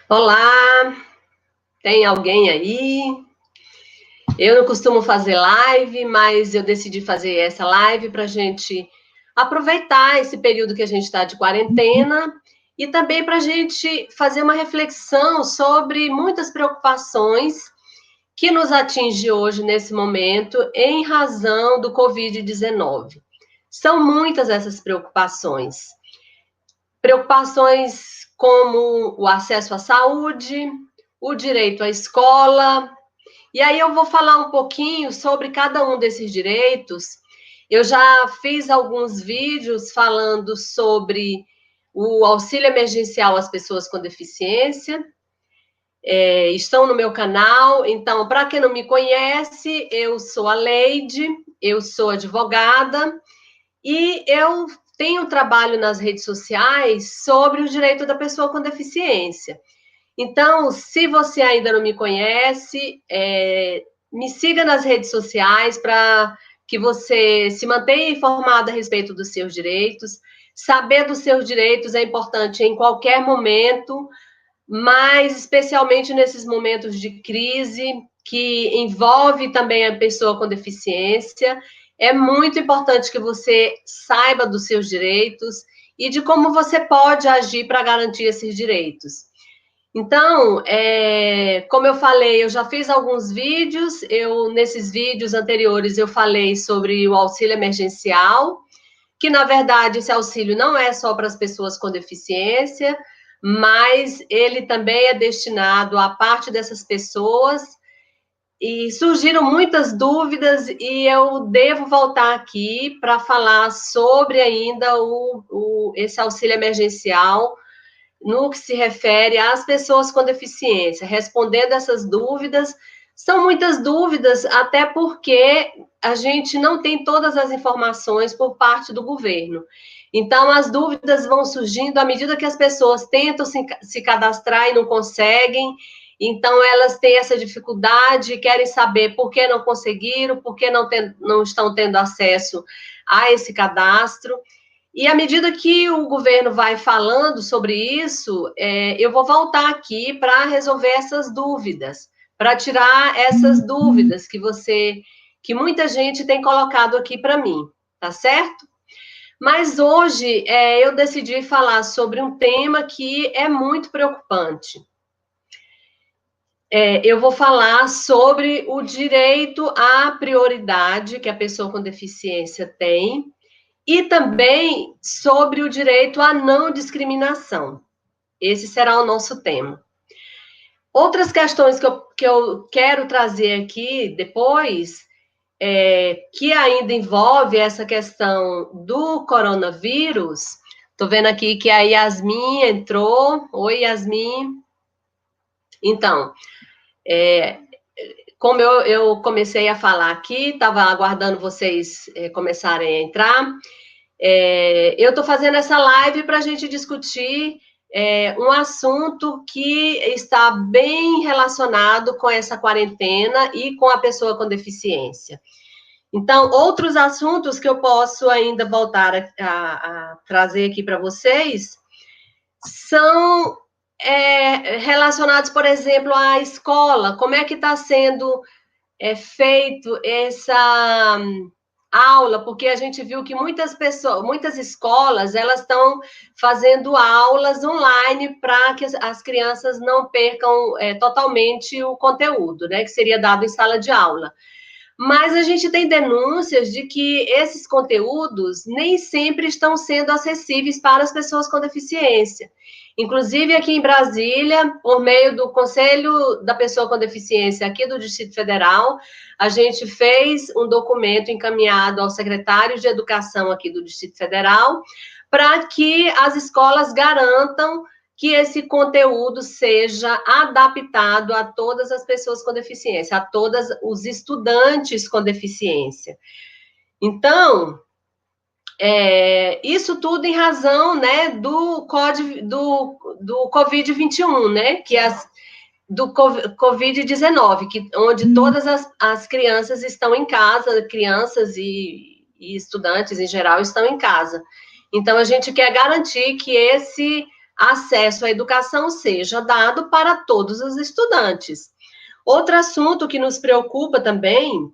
Olá, tem alguém aí? Eu não costumo fazer live, mas eu decidi fazer essa live para a gente aproveitar esse período que a gente está de quarentena e também para a gente fazer uma reflexão sobre muitas preocupações que nos atinge hoje nesse momento em razão do Covid-19. São muitas essas preocupações. Preocupações como o acesso à saúde, o direito à escola. E aí eu vou falar um pouquinho sobre cada um desses direitos. Eu já fiz alguns vídeos falando sobre o auxílio emergencial às pessoas com deficiência. Estão no meu canal. Então, para quem não me conhece, eu sou a Leide, eu sou advogada e eu tenho trabalho nas redes sociais sobre o direito da pessoa com deficiência. Então, se você ainda não me conhece, me siga nas redes sociais para que você se mantenha informado a respeito dos seus direitos. Saber dos seus direitos é importante em qualquer momento, mas especialmente nesses momentos de crise, que envolve também a pessoa com deficiência. É muito importante que você saiba dos seus direitos e de como você pode agir para garantir esses direitos. Então, como eu falei, eu já fiz alguns vídeos, nesses vídeos anteriores eu falei sobre o auxílio emergencial, que na verdade esse auxílio não é só para as pessoas com deficiência, mas ele também é destinado a parte dessas pessoas, e surgiram muitas dúvidas e eu devo voltar aqui para falar sobre ainda esse auxílio emergencial, no que se refere às pessoas com deficiência, respondendo essas dúvidas. São muitas dúvidas, até porque a gente não tem todas as informações por parte do governo. Então, as dúvidas vão surgindo à medida que as pessoas tentam se cadastrar e não conseguem. Então, elas têm essa dificuldade, querem saber por que não conseguiram, por que não estão tendo acesso a esse cadastro. E à medida que o governo vai falando sobre isso, eu vou voltar aqui para resolver essas dúvidas, para tirar essas dúvidas que muita gente tem colocado aqui para mim, tá certo? Mas hoje eu decidi falar sobre um tema que é muito preocupante. Eu vou falar sobre o direito à prioridade que a pessoa com deficiência tem, e também sobre o direito à não discriminação. Esse será o nosso tema. Outras questões que eu quero trazer aqui depois, que ainda envolve essa questão do coronavírus. Estou vendo aqui que a Yasmin entrou. Oi, Yasmin. Então, como eu comecei a falar aqui, estava aguardando vocês começarem a entrar. Eu estou fazendo essa live para a gente discutir um assunto que está bem relacionado com essa quarentena e com a pessoa com deficiência. Então, outros assuntos que eu posso ainda voltar a trazer aqui para vocês são relacionados, por exemplo, à escola. Como é que está sendo feito essa aula, porque a gente viu que muitas escolas, elas estão fazendo aulas online para que as crianças não percam totalmente o conteúdo, né, que seria dado em sala de aula. Mas a gente tem denúncias de que esses conteúdos nem sempre estão sendo acessíveis para as pessoas com deficiência. Inclusive, aqui em Brasília, por meio do Conselho da Pessoa com Deficiência aqui do Distrito Federal, a gente fez um documento encaminhado ao secretário de Educação aqui do Distrito Federal para que as escolas garantam que esse conteúdo seja adaptado a todas as pessoas com deficiência, a todos os estudantes com deficiência. Então, isso tudo em razão, né, do Covid-21, né, do Covid-19, onde todas as crianças estão em casa, crianças e estudantes em geral estão em casa. Então, a gente quer garantir que esse acesso à educação seja dado para todos os estudantes. Outro assunto que nos preocupa também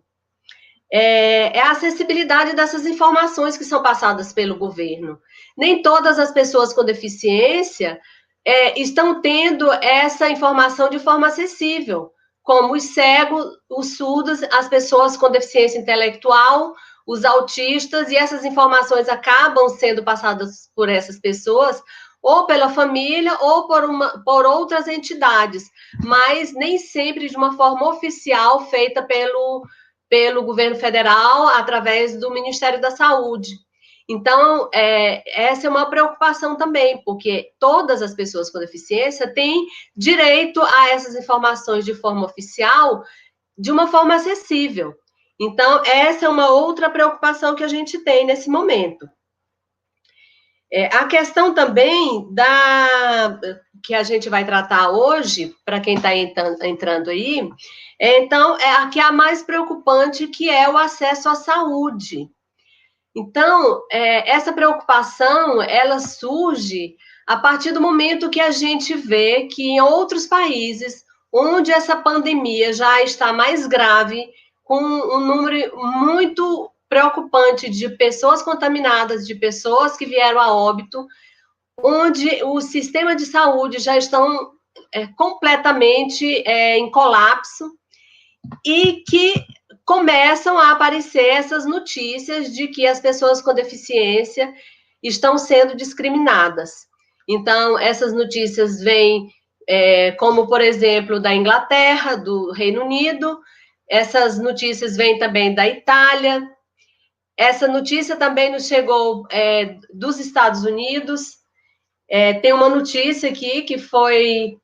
é a acessibilidade dessas informações que são passadas pelo governo. Nem todas as pessoas com deficiência estão tendo essa informação de forma acessível, como os cegos, os surdos, as pessoas com deficiência intelectual, os autistas, e essas informações acabam sendo passadas por essas pessoas, ou pela família, ou por outras entidades, mas nem sempre de uma forma oficial feita pelo governo federal, através do Ministério da Saúde. Então, essa é uma preocupação também, porque todas as pessoas com deficiência têm direito a essas informações de forma oficial, de uma forma acessível. Então, essa é uma outra preocupação que a gente tem nesse momento. A questão também que a gente vai tratar hoje, para quem está entrando aí, então, a que é a mais preocupante, que é o acesso à saúde. Então, essa preocupação, ela surge a partir do momento que a gente vê que em outros países, onde essa pandemia já está mais grave, com um número muito preocupante de pessoas contaminadas, de pessoas que vieram a óbito, onde o sistema de saúde já estão completamente em colapso, e que começam a aparecer essas notícias de que as pessoas com deficiência estão sendo discriminadas. Então, essas notícias vêm, como, por exemplo, da Inglaterra, do Reino Unido, essas notícias vêm também da Itália, essa notícia também nos chegou dos Estados Unidos. Tem uma notícia aqui que foi,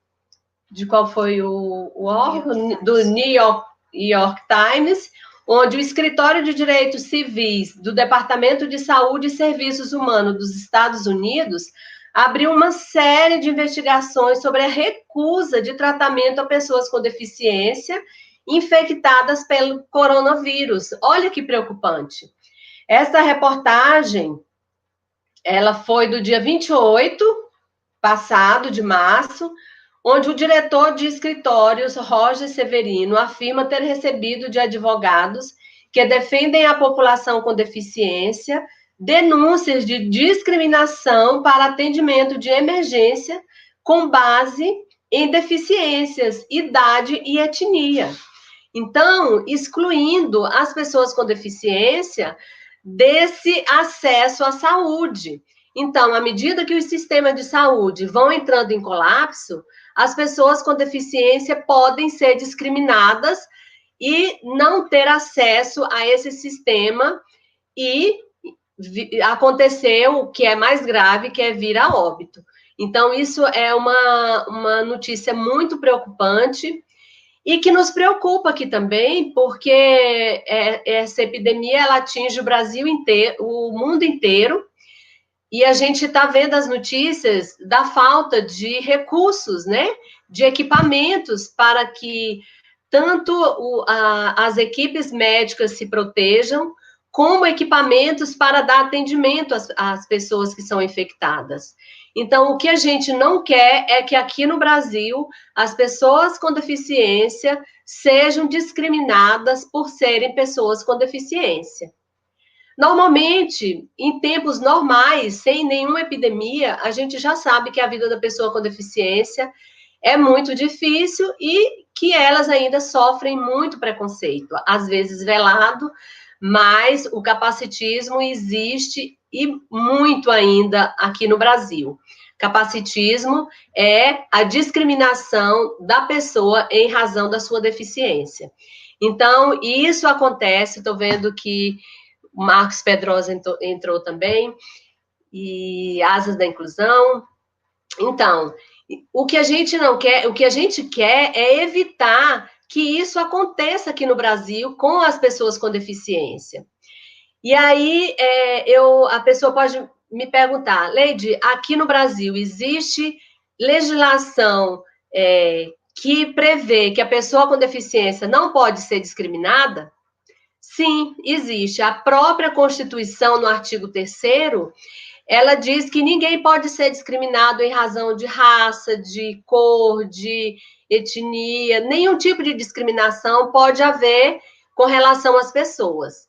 de qual foi o órgão? Do New York Times, onde o Escritório de Direitos Civis do Departamento de Saúde e Serviços Humanos dos Estados Unidos abriu uma série de investigações sobre a recusa de tratamento a pessoas com deficiência infectadas pelo coronavírus. Olha que preocupante. Essa reportagem, ela foi do dia 28 passado, de março, onde o diretor de escritórios, Roger Severino, afirma ter recebido de advogados que defendem a população com deficiência denúncias de discriminação para atendimento de emergência com base em deficiências, idade e etnia. Então, excluindo as pessoas com deficiência desse acesso à saúde. Então, à medida que os sistemas de saúde vão entrando em colapso, as pessoas com deficiência podem ser discriminadas e não ter acesso a esse sistema, e acontecer o que é mais grave, que é vir a óbito. Então, isso é uma notícia muito preocupante e que nos preocupa aqui também, porque essa epidemia ela atinge o Brasil inteiro, o mundo inteiro, e a gente está vendo as notícias da falta de recursos, né? De equipamentos para que tanto as equipes médicas se protejam, como equipamentos para dar atendimento às pessoas que são infectadas. Então, o que a gente não quer é que aqui no Brasil as pessoas com deficiência sejam discriminadas por serem pessoas com deficiência. Normalmente, em tempos normais, sem nenhuma epidemia, a gente já sabe que a vida da pessoa com deficiência é muito difícil e que elas ainda sofrem muito preconceito, às vezes velado, mas o capacitismo existe e muito ainda aqui no Brasil. Capacitismo é a discriminação da pessoa em razão da sua deficiência. Então, isso acontece, estou vendo que o Marcos Pedrosa entrou também, e Asas da Inclusão. Então, o que a gente não quer, o que a gente quer é evitar que isso aconteça aqui no Brasil com as pessoas com deficiência. E aí, a pessoa pode me perguntar, Leide, aqui no Brasil existe legislação que prevê que a pessoa com deficiência não pode ser discriminada? Sim, existe. A própria Constituição, no artigo 3º, ela diz que ninguém pode ser discriminado em razão de raça, de cor, de etnia, nenhum tipo de discriminação pode haver com relação às pessoas.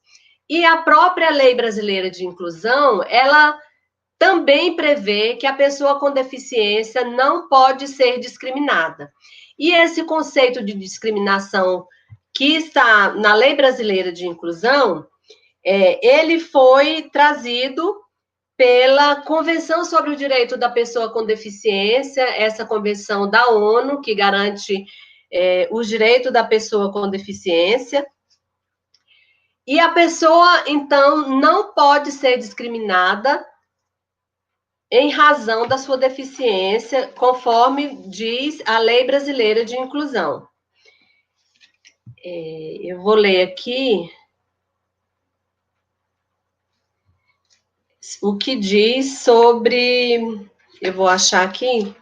E a própria Lei Brasileira de Inclusão, ela também prevê que a pessoa com deficiência não pode ser discriminada. E esse conceito de discriminação que está na Lei Brasileira de Inclusão, ele foi trazido pela Convenção sobre o Direito da Pessoa com Deficiência, essa convenção da ONU, que garante os direitos da pessoa com deficiência. E a pessoa, então, não pode ser discriminada em razão da sua deficiência, conforme diz a Lei Brasileira de Inclusão. Eu vou ler aqui o que diz sobre... Eu vou achar aqui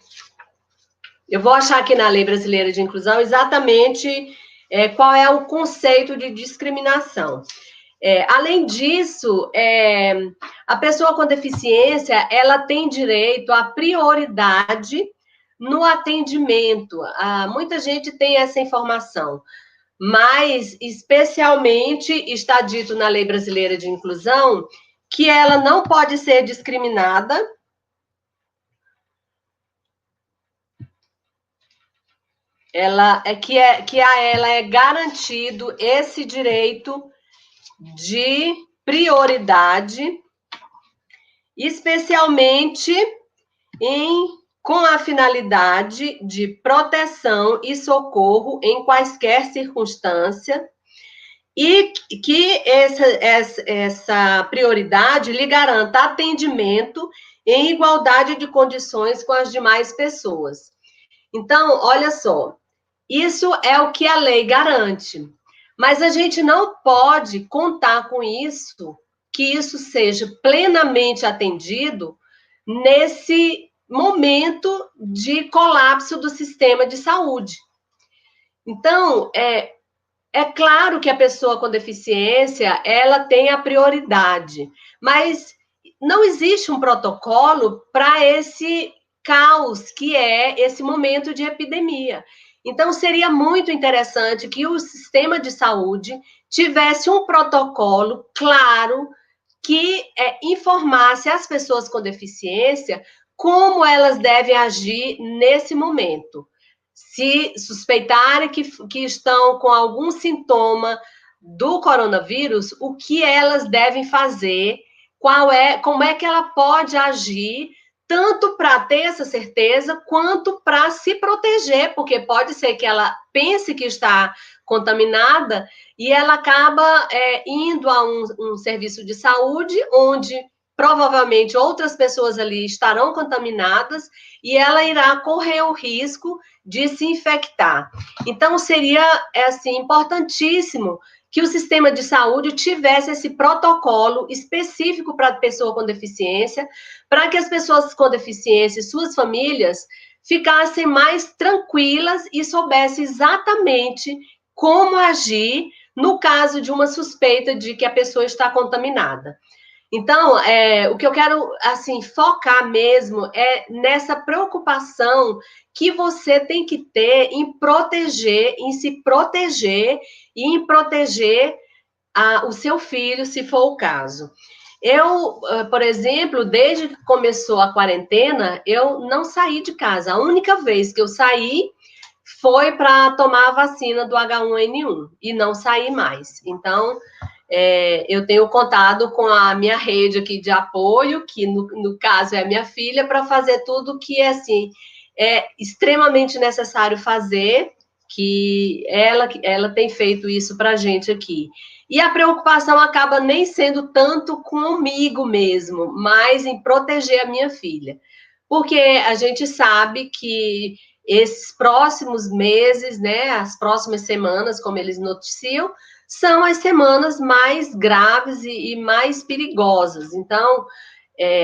na Lei Brasileira de Inclusão exatamente qual é o conceito de discriminação. Além disso, a pessoa com deficiência, ela tem direito à prioridade no atendimento. Muita gente tem essa informação, mas especialmente está dito na Lei Brasileira de Inclusão que ela não pode ser discriminada que a ela é garantido esse direito de prioridade, especialmente com a finalidade de proteção e socorro em quaisquer circunstância, e que essa prioridade lhe garanta atendimento em igualdade de condições com as demais pessoas. Então, olha só, isso é o que a lei garante, mas a gente não pode contar com isso, que isso seja plenamente atendido nesse momento de colapso do sistema de saúde. Então, é claro que a pessoa com deficiência, ela tem a prioridade, mas não existe um protocolo para esse caos que é esse momento de epidemia. Então, seria muito interessante que o sistema de saúde tivesse um protocolo claro que informasse as pessoas com deficiência como elas devem agir nesse momento. Se suspeitarem que estão com algum sintoma do coronavírus, o que elas devem fazer, como é que ela pode agir, tanto para ter essa certeza, quanto para se proteger, porque pode ser que ela pense que está contaminada e ela acaba indo a um serviço de saúde, onde provavelmente outras pessoas ali estarão contaminadas e ela irá correr o risco de se infectar. Então, seria assim, importantíssimo que o sistema de saúde tivesse esse protocolo específico para a pessoa com deficiência, para que as pessoas com deficiência e suas famílias ficassem mais tranquilas e soubessem exatamente como agir no caso de uma suspeita de que a pessoa está contaminada. Então, o que eu quero, assim, focar mesmo é nessa preocupação que você tem que ter em proteger, em se proteger e em proteger o seu filho, se for o caso. Eu, por exemplo, desde que começou a quarentena, eu não saí de casa. A única vez que eu saí foi para tomar a vacina do H1N1 e não saí mais. Então, eu tenho contado com a minha rede aqui de apoio, que no caso é a minha filha, para fazer tudo que assim, é extremamente necessário fazer, que ela tem feito isso para a gente aqui. E a preocupação acaba nem sendo tanto comigo mesmo, mas em proteger a minha filha. Porque a gente sabe que esses próximos meses, né, as próximas semanas, como eles noticiam, são as semanas mais graves e mais perigosas. Então,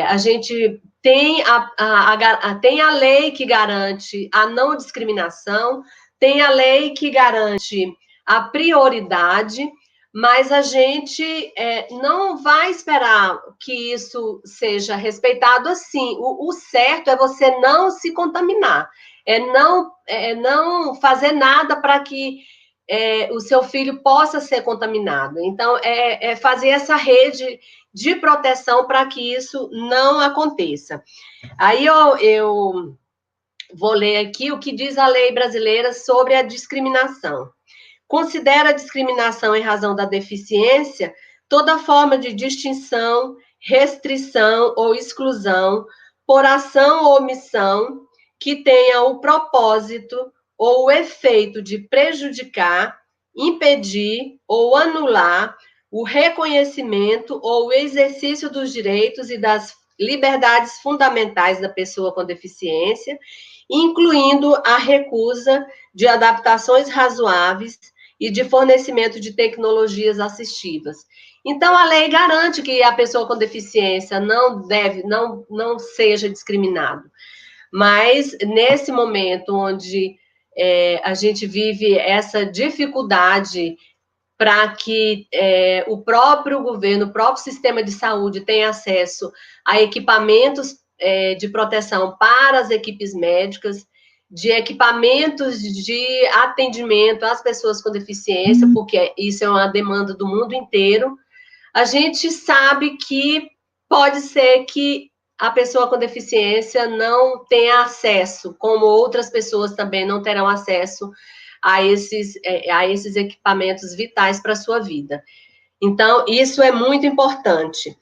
a gente tem tem a lei que garante a não discriminação, tem a lei que garante a prioridade, mas a gente não vai esperar que isso seja respeitado assim. O certo é você não se contaminar, não fazer nada para que o seu filho possa ser contaminado. Então, fazer essa rede de proteção para que isso não aconteça. Aí eu vou ler aqui o que diz a lei brasileira sobre a discriminação. Considera a discriminação em razão da deficiência toda forma de distinção, restrição ou exclusão por ação ou omissão que tenha o propósito ou o efeito de prejudicar, impedir ou anular o reconhecimento ou o exercício dos direitos e das liberdades fundamentais da pessoa com deficiência, incluindo a recusa de adaptações razoáveis e de fornecimento de tecnologias assistivas. Então, a lei garante que a pessoa com deficiência não seja discriminado. Mas, nesse momento onde a gente vive essa dificuldade para que o próprio governo, o próprio sistema de saúde tenha acesso a equipamentos de proteção para as equipes médicas, de equipamentos de atendimento às pessoas com deficiência, porque isso é uma demanda do mundo inteiro, a gente sabe que pode ser que a pessoa com deficiência não tenha acesso, como outras pessoas também não terão acesso a esses equipamentos vitais para a sua vida. Então, isso é muito importante.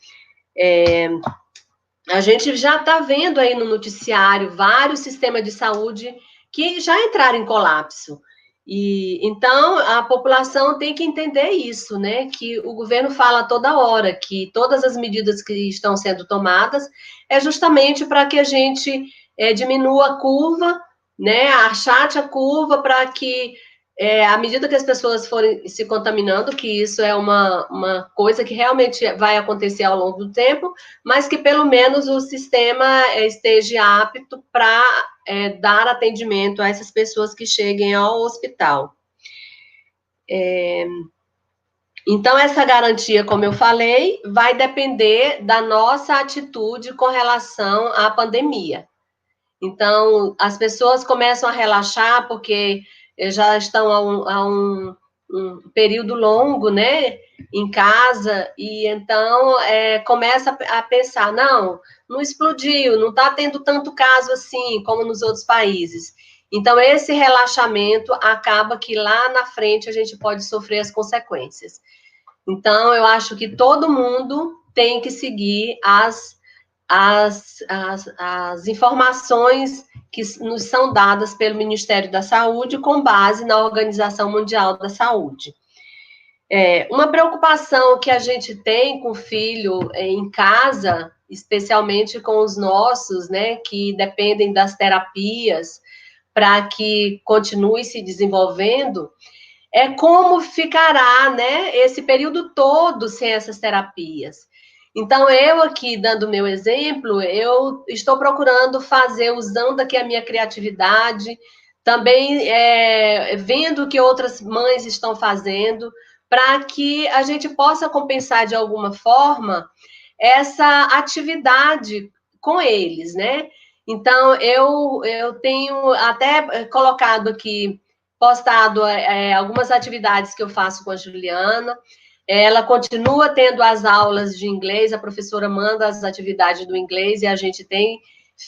A gente já está vendo aí no noticiário vários sistemas de saúde que já entraram em colapso. E então a população tem que entender isso, né? Que o governo fala toda hora que todas as medidas que estão sendo tomadas é justamente para que a gente diminua a curva, né? Achate a curva para que à medida que as pessoas forem se contaminando, que isso é uma coisa que realmente vai acontecer ao longo do tempo, mas que pelo menos o sistema esteja apto para dar atendimento a essas pessoas que cheguem ao hospital. Então, essa garantia, como eu falei, vai depender da nossa atitude com relação à pandemia. Então, as pessoas começam a relaxar porque já estão há um período longo, né, em casa, e então começa a pensar, não explodiu, não está tendo tanto caso assim, como nos outros países. Então, esse relaxamento acaba que lá na frente a gente pode sofrer as consequências. Então, eu acho que todo mundo tem que seguir as informações que nos são dadas pelo Ministério da Saúde com base na Organização Mundial da Saúde. Uma preocupação que a gente tem com o filho em casa, especialmente com os nossos, né, que dependem das terapias para que continue se desenvolvendo, é como ficará, né, esse período todo sem essas terapias. Então, eu aqui, dando o meu exemplo, eu estou procurando fazer, usando aqui a minha criatividade, também vendo o que outras mães estão fazendo, para que a gente possa compensar de alguma forma essa atividade com eles, né? Então, eu tenho até colocado aqui, postado algumas atividades que eu faço com a Juliana. Ela continua tendo as aulas de inglês, a professora manda as atividades do inglês e a gente tem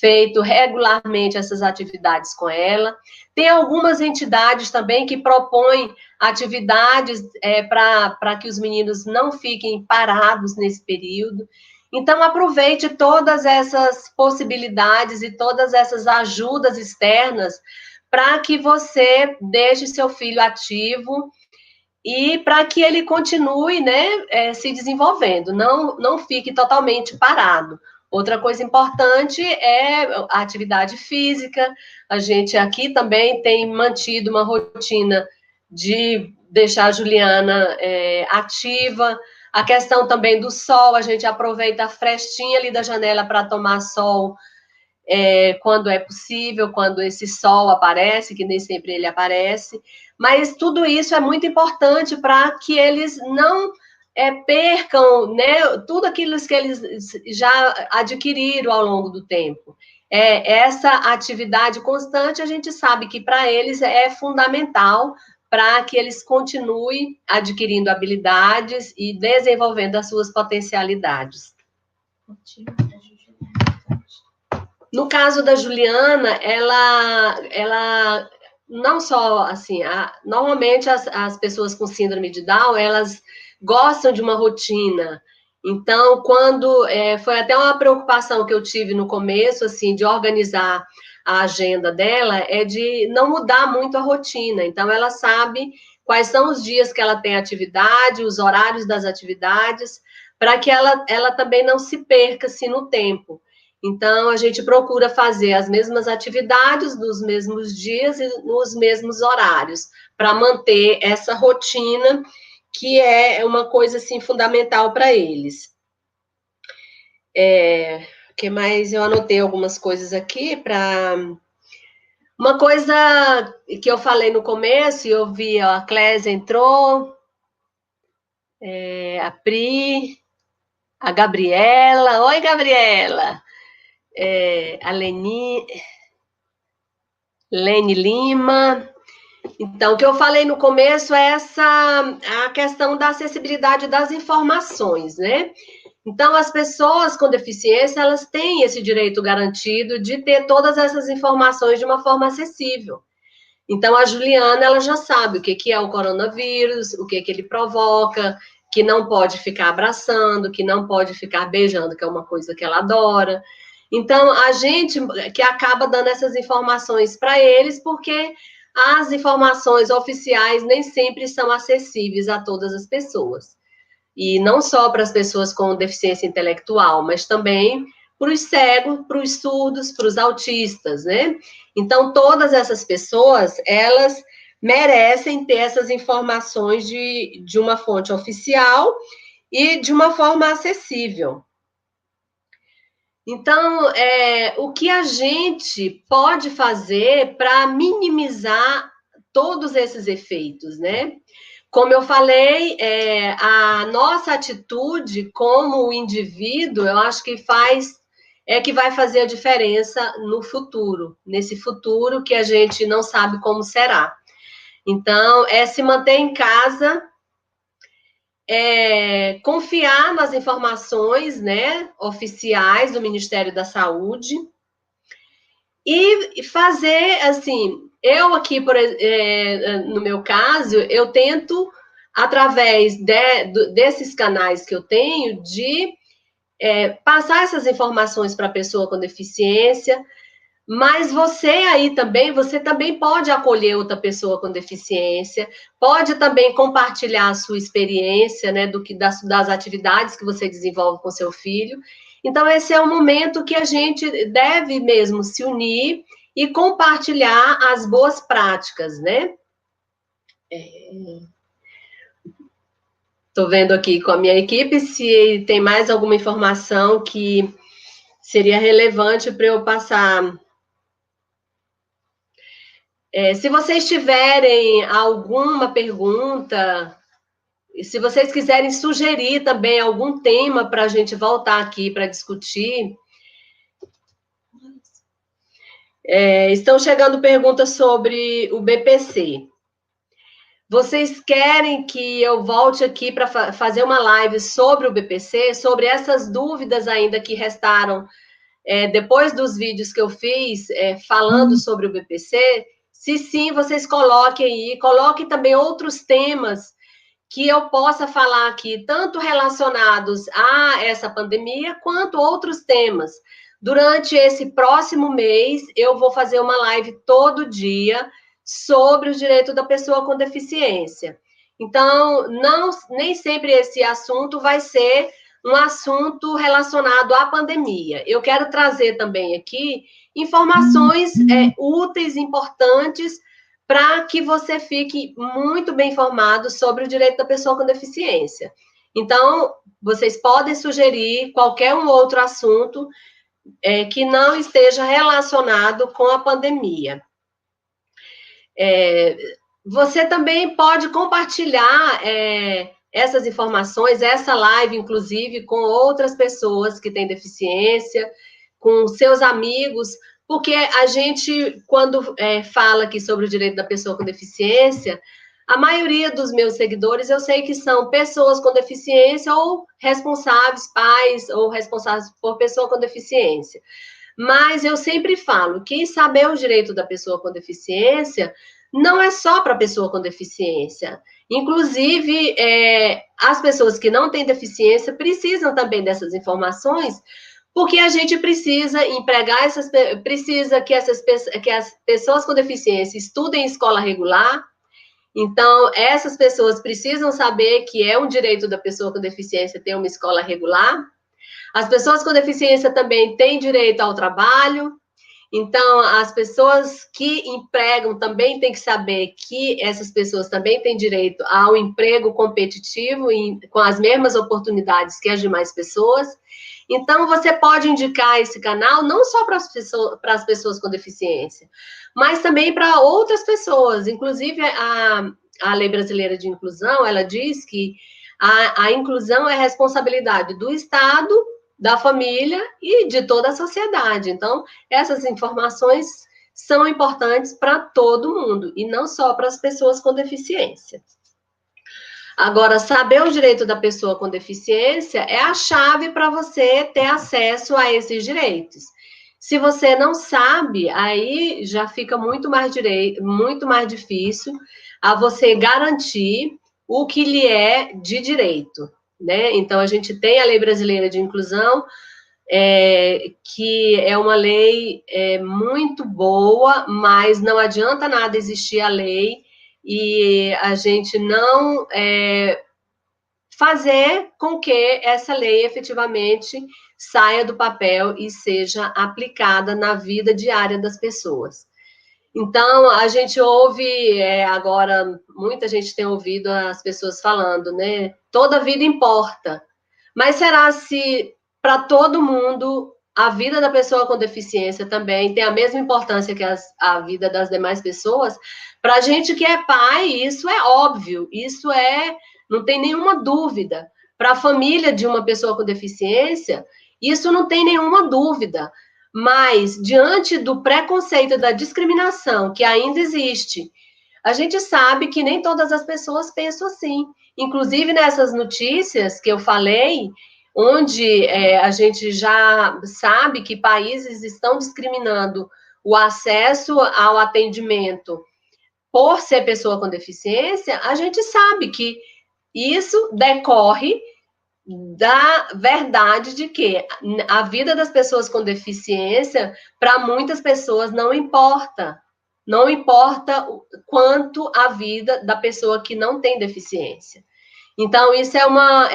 feito regularmente essas atividades com ela. Tem algumas entidades também que propõem atividades para que os meninos não fiquem parados nesse período. Então, aproveite todas essas possibilidades e todas essas ajudas externas para que você deixe seu filho ativo e para que ele continue, né, se desenvolvendo, não fique totalmente parado. Outra coisa importante é a atividade física. A gente aqui também tem mantido uma rotina de deixar a Juliana ativa. A questão também do sol, a gente aproveita a frestinha ali da janela para tomar sol quando é possível, quando esse sol aparece, que nem sempre ele aparece, mas tudo isso é muito importante para que eles não percam, né, tudo aquilo que eles já adquiriram ao longo do tempo. Essa atividade constante, a gente sabe que para eles é fundamental para que eles continuem adquirindo habilidades e desenvolvendo as suas potencialidades. No caso da Juliana, ela não só, assim, normalmente as pessoas com síndrome de Down, elas gostam de uma rotina. Então, foi até uma preocupação que eu tive no começo, assim, de organizar a agenda dela, é de não mudar muito a rotina. Então, ela sabe quais são os dias que ela tem atividade, os horários das atividades, para que ela também não se perca, assim, no tempo. Então, a gente procura fazer as mesmas atividades nos mesmos dias e nos mesmos horários, para manter essa rotina, que é uma coisa, assim, fundamental para eles. O que mais? Eu anotei algumas coisas aqui para... Uma coisa que eu falei no começo, e eu vi, ó, a Clésia entrou, a Pri, a Gabriela. Oi, Gabriela! A Leni Lima. Então, o que eu falei no começo é a questão da acessibilidade das informações, né? Então, as pessoas com deficiência, elas têm esse direito garantido de ter todas essas informações de uma forma acessível. Então, a Juliana, ela já sabe o que é o coronavírus, o que ele provoca, que não pode ficar abraçando, que não pode ficar beijando, que é uma coisa que ela adora. Então, a gente que acaba dando essas informações para eles, porque as informações oficiais nem sempre são acessíveis a todas as pessoas. E não só para as pessoas com deficiência intelectual, mas também para os cegos, para os surdos, para os autistas, né? Então, todas essas pessoas, elas merecem ter essas informações de uma fonte oficial e de uma forma acessível. Então, o que a gente pode fazer para minimizar todos esses efeitos, né? Como eu falei, a nossa atitude como indivíduo, eu acho que que vai fazer a diferença no futuro, nesse futuro que a gente não sabe como será. Então, se manter em casa, confiar nas informações, né, oficiais do Ministério da Saúde e fazer, assim, eu aqui, no meu caso, eu tento, através desses canais que eu tenho, de passar essas informações para a pessoa com deficiência, mas você também pode acolher outra pessoa com deficiência, pode também compartilhar a sua experiência, né, das atividades que você desenvolve com seu filho. Então, esse é o momento que a gente deve mesmo se unir e compartilhar as boas práticas, né? Estou vendo aqui com a minha equipe se tem mais alguma informação que seria relevante para eu passar. Se vocês tiverem alguma pergunta, se vocês quiserem sugerir também algum tema para a gente voltar aqui para discutir, estão chegando perguntas sobre o BPC. Vocês querem que eu volte aqui para fazer uma live sobre o BPC, sobre essas dúvidas ainda que restaram depois dos vídeos que eu fiz falando sobre o BPC? Se sim, vocês coloquem aí, coloquem também outros temas que eu possa falar aqui, tanto relacionados a essa pandemia, quanto outros temas. Durante esse próximo mês, eu vou fazer uma live todo dia sobre o direito da pessoa com deficiência. Então, nem sempre esse assunto vai ser um assunto relacionado à pandemia. Eu quero trazer também aqui informações úteis, importantes, para que você fique muito bem informado sobre o direito da pessoa com deficiência. Então, vocês podem sugerir qualquer um outro assunto que não esteja relacionado com a pandemia. Você também pode compartilhar essas informações, essa live, inclusive, com outras pessoas que têm deficiência, com seus amigos, porque a gente, quando fala aqui sobre o direito da pessoa com deficiência, a maioria dos meus seguidores, eu sei que são pessoas com deficiência ou responsáveis, pais, ou responsáveis por pessoa com deficiência. Mas eu sempre falo que saber o direito da pessoa com deficiência não é só para a pessoa com deficiência. Inclusive, as pessoas que não têm deficiência precisam também dessas informações, porque a gente precisa empregar precisa que as pessoas com deficiência estudem em escola regular. Então, essas pessoas precisam saber que é um direito da pessoa com deficiência ter uma escola regular. As pessoas com deficiência também têm direito ao trabalho. Então, as pessoas que empregam também têm que saber que essas pessoas também têm direito ao emprego competitivo e com as mesmas oportunidades que as demais pessoas. Então, você pode indicar esse canal não só para as pessoas com deficiência, mas também para outras pessoas. Inclusive, a Lei Brasileira de Inclusão, ela diz que a inclusão é responsabilidade do Estado, da família e de toda a sociedade. Então, essas informações são importantes para todo mundo, e não só para as pessoas com deficiência. Agora, saber o direito da pessoa com deficiência é a chave para você ter acesso a esses direitos. Se você não sabe, aí já fica muito mais difícil a você garantir o que lhe é de direito, né? Então, a gente tem a Lei Brasileira de Inclusão, que é uma lei muito boa, mas não adianta nada existir a lei e a gente não fazer com que essa lei efetivamente saia do papel e seja aplicada na vida diária das pessoas. Então, a gente ouve agora, muita gente tem ouvido as pessoas falando, né? Toda vida importa. Mas será se para todo mundo a vida da pessoa com deficiência também tem a mesma importância que a vida das demais pessoas? Para a gente que é pai, isso é óbvio, não tem nenhuma dúvida. Para a família de uma pessoa com deficiência, isso não tem nenhuma dúvida. Mas, diante do preconceito, da discriminação que ainda existe, a gente sabe que nem todas as pessoas pensam assim. Inclusive, nessas notícias que eu falei, onde a gente já sabe que países estão discriminando o acesso ao atendimento por ser pessoa com deficiência, a gente sabe que isso decorre da verdade de que a vida das pessoas com deficiência, para muitas pessoas, não importa. Não importa quanto a vida da pessoa que não tem deficiência. Então, isso é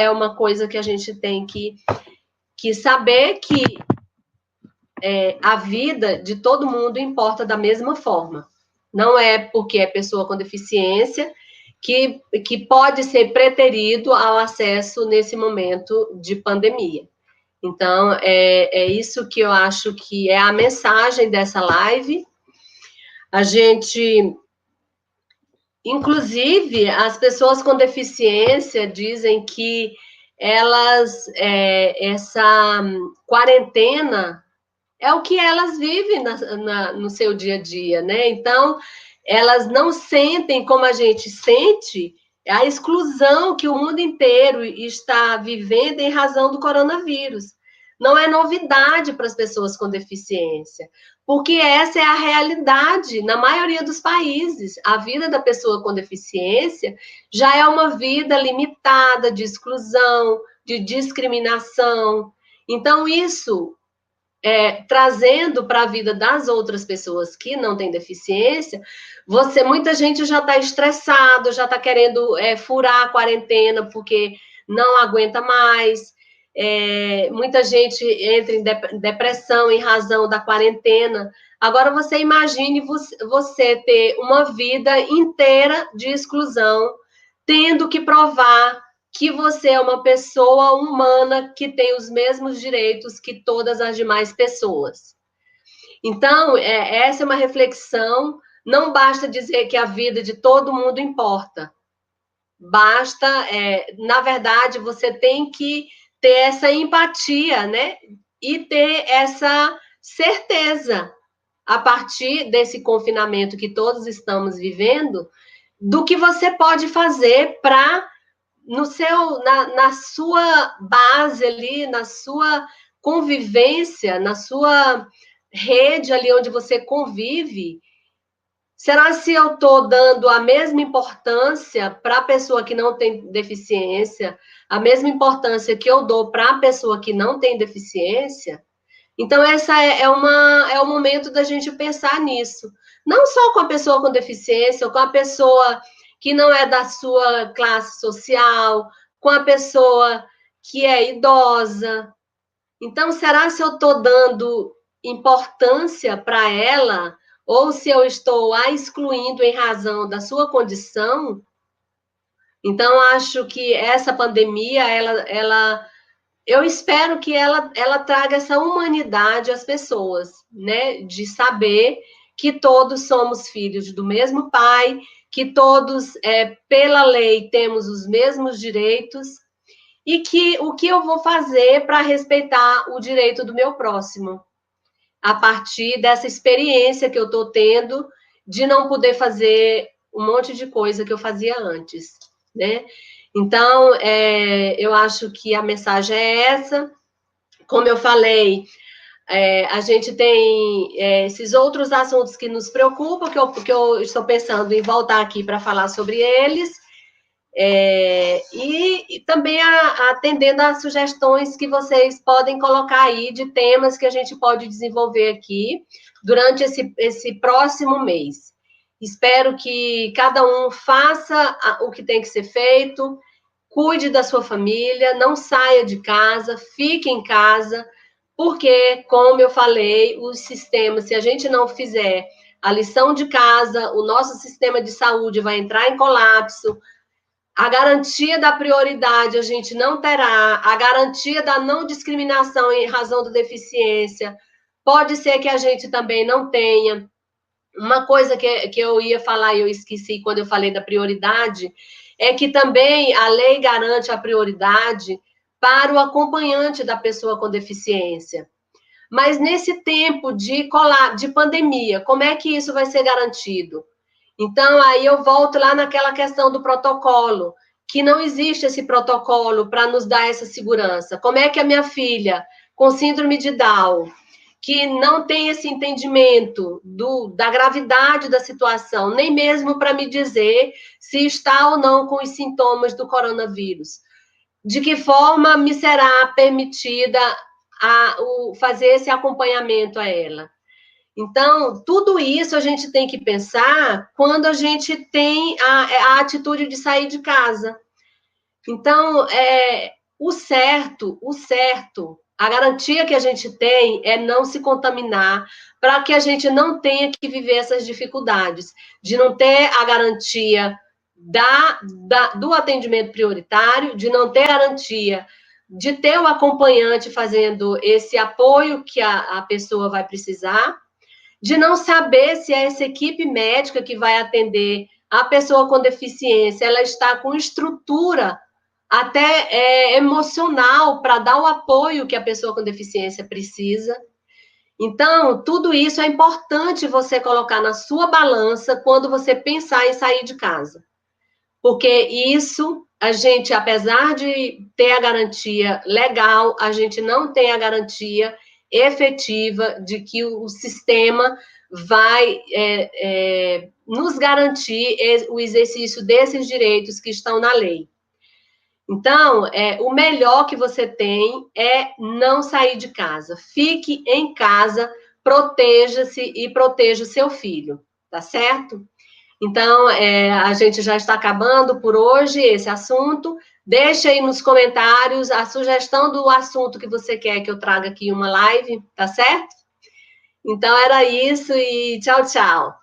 uma coisa que a gente tem que saber que a vida de todo mundo importa da mesma forma. Não é porque é pessoa com deficiência que pode ser preterido ao acesso nesse momento de pandemia. Então, é isso que eu acho que é a mensagem dessa live. A gente, inclusive, as pessoas com deficiência dizem que essa quarentena é o que elas vivem no seu dia a dia, né? Então, elas não sentem como a gente sente a exclusão que o mundo inteiro está vivendo em razão do coronavírus. Não é novidade para as pessoas com deficiência, porque essa é a realidade na maioria dos países. A vida da pessoa com deficiência já é uma vida limitada de exclusão, de discriminação. Então, isso trazendo para a vida das outras pessoas que não têm deficiência, muita gente já está estressado, já está querendo furar a quarentena porque não aguenta mais. Muita gente entra em depressão em razão da quarentena. Agora, você imagine você ter uma vida inteira de exclusão, tendo que provar que você é uma pessoa humana que tem os mesmos direitos que todas as demais pessoas. Então, essa é uma reflexão. Não basta dizer que a vida de todo mundo importa. Basta, na verdade, você tem que ter essa empatia, né? E ter essa certeza, a partir desse confinamento que todos estamos vivendo, do que você pode fazer para, na sua base ali, na sua convivência, na sua rede ali onde você convive. Será se eu estou dando a mesma importância para a pessoa que não tem deficiência, a mesma importância que eu dou para a pessoa que não tem deficiência? Então, essa é o momento da gente pensar nisso. Não só com a pessoa com deficiência, ou com a pessoa que não é da sua classe social, com a pessoa que é idosa. Então, será se eu estou dando importância para ela, ou se eu estou a excluindo em razão da sua condição? Então, acho que essa pandemia, eu espero que ela traga essa humanidade às pessoas, né? De saber que todos somos filhos do mesmo pai, que todos, pela lei, temos os mesmos direitos, e que o que eu vou fazer para respeitar o direito do meu próximo, a partir dessa experiência que eu estou tendo de não poder fazer um monte de coisa que eu fazia antes, né? Então, eu acho que a mensagem é essa. Como eu falei, a gente tem esses outros assuntos que nos preocupam, que eu estou pensando em voltar aqui para falar sobre eles, e também atendendo às sugestões que vocês podem colocar aí de temas que a gente pode desenvolver aqui durante esse próximo mês. Espero que cada um faça o que tem que ser feito, cuide da sua família, não saia de casa, fique em casa, porque, como eu falei, o sistema, se a gente não fizer a lição de casa, o nosso sistema de saúde vai entrar em colapso. A garantia da prioridade a gente não terá, a garantia da não discriminação em razão da deficiência, pode ser que a gente também não tenha. Uma coisa que eu ia falar e eu esqueci quando eu falei da prioridade, é que também a lei garante a prioridade para o acompanhante da pessoa com deficiência. Mas nesse tempo de pandemia, como é que isso vai ser garantido? Então, aí eu volto lá naquela questão do protocolo, que não existe esse protocolo para nos dar essa segurança. Como é que a minha filha, com síndrome de Down, que não tem esse entendimento da gravidade da situação, nem mesmo para me dizer se está ou não com os sintomas do coronavírus, de que forma me será permitida fazer esse acompanhamento a ela? Então, tudo isso a gente tem que pensar quando a gente tem a atitude de sair de casa. Então, o certo, a garantia que a gente tem é não se contaminar, para que a gente não tenha que viver essas dificuldades, de não ter a garantia do atendimento prioritário, de não ter garantia de ter o acompanhante fazendo esse apoio que a pessoa vai precisar, de não saber se essa equipe médica que vai atender a pessoa com deficiência, ela está com estrutura até emocional para dar o apoio que a pessoa com deficiência precisa. Então, tudo isso é importante você colocar na sua balança quando você pensar em sair de casa. Porque isso, a gente, apesar de ter a garantia legal, a gente não tem a garantia efetiva de que o sistema vai nos garantir o exercício desses direitos que estão na lei. Então, o melhor que você tem é não sair de casa. Fique em casa, proteja-se e proteja o seu filho, tá certo? Então, a gente já está acabando por hoje esse assunto. Deixa aí nos comentários a sugestão do assunto que você quer que eu traga aqui uma live, tá certo? Então, era isso e tchau, tchau.